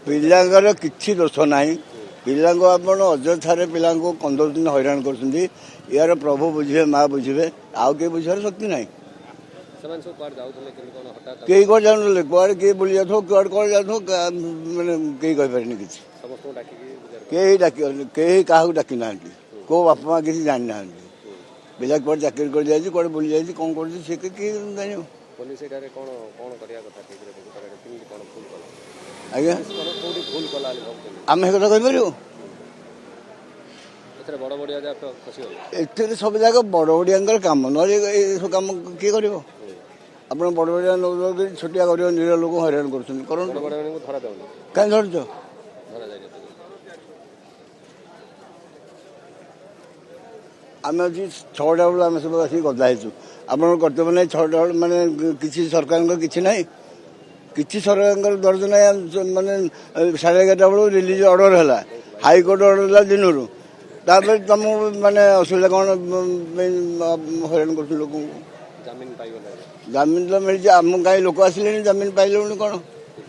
ପିଲାଙ୍କର କିଛି ଦୋଷ ନାହିଁ। ପିଲାଙ୍କୁ ଆପଣ ଅଯଥାରେ ପିଲାଙ୍କୁ 15 ଦିନ ହଇରାଣ କରୁଛନ୍ତି। ୟାର ପ୍ରଭୁ ବୁଝିବେ, ମା ବୁଝିବେ, ଆଉ କେହି ବୁଝିବାର ଶକ୍ତି ନାହିଁ। କେହି କୁଆଡେ ଯାଉନଥିଲେ, କୁଆଡେ କିଏ ବୁଲି ଯାଉଥିବ, କୁଆଡେ କୁଆଡେ ଯାଉଥିବ, ମାନେ କେହି କହିପାରିନି କିଛି। କେହି ଡାକିବନି, କେହି କାହାକୁ ଡାକି ନାହାନ୍ତି। କୋଉ ବାପା ମା କିଛି ଜାଣିନାହାନ୍ତି। ପିଲା କୁଆଡେ ଚାକିରି କରି ଯାଇଛି, କୁଆଡେ ବୁଲି ଯାଇଛି, କଣ କରୁଛି ସେ କିଏ ଜାଣିବ। ଆଜ୍ଞା ଆମେ ସେ କଥା କହିପାରିବୁ। ଏଥିରେ ସବୁ ଯାକ ବଡ ବଡିଆଙ୍କର କାମ, ନହେଲେ ଏସବୁ କାମ କିଏ କରିବ। ଆପଣ ବଡ ବଡିଆ ନେଉଛନ୍ତି, ଛୋଟିଆ ଗରିବ ନିରୀହ ଲୋକ ହଇରାଣ କରୁଛନ୍ତି। କରନ୍ତୁ, କାହିଁ ଧରୁଛ? ଆମେ ଆଜି 6ଟା ବେଳୁ ଆମେ ସବୁ ଆସିକି ଗଦା ହେଇଛୁ। ଆପଣଙ୍କର କର୍ତ୍ତବ୍ୟ ନାହିଁ 6ଟା ବେଳୁ, ମାନେ କିଛି ସରକାରଙ୍କର କିଛି ନାହିଁ, କିଛି ସରକାରଙ୍କର ଦର୍ଜ ନାହିଁ। ମାନେ 11:30 ବେଳୁ ରିଲିଜ ଅର୍ଡର ହେଲା, ହାଇକୋର୍ଟ ଅର୍ଡର ହେଲା ଦିନରୁ। ତାପରେ ତମକୁ ମାନେ ଅସୁବିଧା କ'ଣ ହଇରାଣ କରୁଛୁ ଲୋକଙ୍କୁ? ଜାମିନ ତ ମିଳିଛି, ଆମକୁ କାହିଁ ଲୋକ ଆସିଲେଣି, ଜାମିନ ପାଇଲେଣି କ'ଣ?